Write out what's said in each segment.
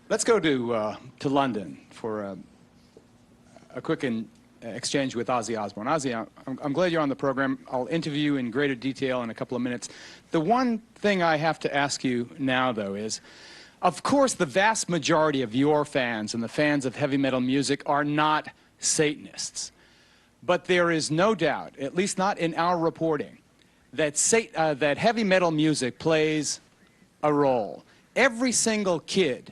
Let's go to London for a quick exchange with Ozzy Osbourne. Ozzy, I'm glad you're on the program. I'll interview you in greater detail in a couple of minutes. The one thing I have to ask you now, though, is, of course, the vast majority of your fans and the fans of heavy metal music are not Satanists. But there is no doubt, at least not in our reporting, that that heavy metal music plays a role. Every single kid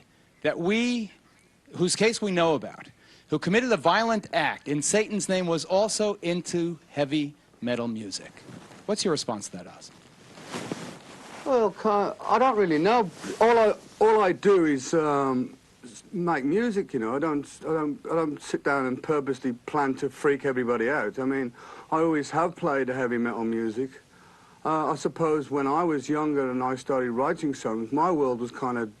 whose case we know about, who committed a violent act in Satan's name, was also into heavy metal music. What's your response to that, Oz? Well, I don't really know. All I do is make music. You know, I don't sit down and purposely plan to freak everybody out. I mean, I always have played heavy metal music. I suppose when I was younger and I started writing songs, my world was kind of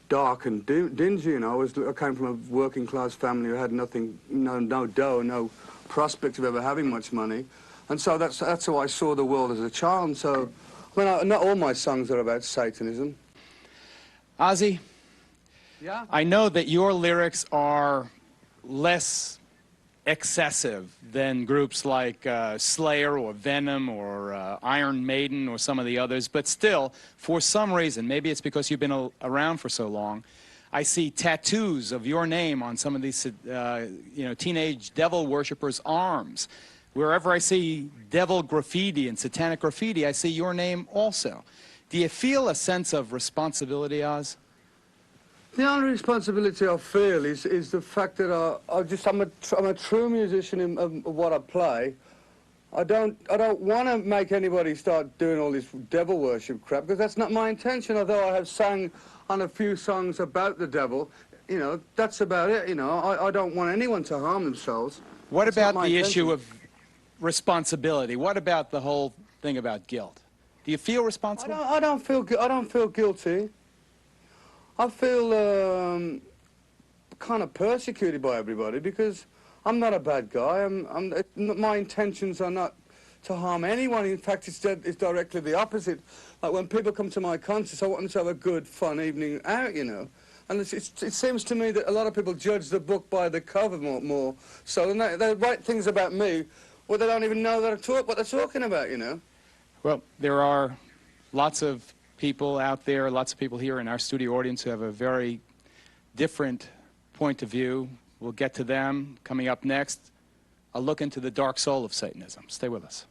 dark and dingy. You know, I came from a working class family who had nothing, no dough, no prospect of ever having much money, and so that's how I saw the world as a child. And so, I mean, not all my songs are about Satanism. Ozzy, yeah, I know that your lyrics are less excessive than groups like Slayer or Venom or Iron Maiden or some of the others, but still, for some reason, maybe it's because you've been around for so long, I see tattoos of your name on some of these teenage devil worshippers' arms. Wherever I see devil graffiti and satanic graffiti, I see your name also. Do you feel a sense of responsibility, Oz? The only responsibility I feel is the fact that I'm a true musician of what I play. I don't want to make anybody start doing all this devil worship crap, because that's not my intention. Although I have sang on a few songs about the devil, you know, that's about it. You know, I don't want anyone to harm themselves. What That's about not my the intention. issue of responsibility? What about the whole thing about guilt? Do you feel responsible? I don't feel guilty. I feel kind of persecuted by everybody because I'm not a bad guy. My intentions are not to harm anyone. In fact, it's directly the opposite. Like when people come to my concerts, I want them to have a good, fun evening out, you know. And it seems to me that a lot of people judge the book by the cover more. So they write things about me where they don't even know what they're talking about, you know. Well, there are lots of people out there, lots of people here in our studio audience who have a very different point of view. We'll get to them coming up next. A look into the dark soul of Satanism. Stay with us.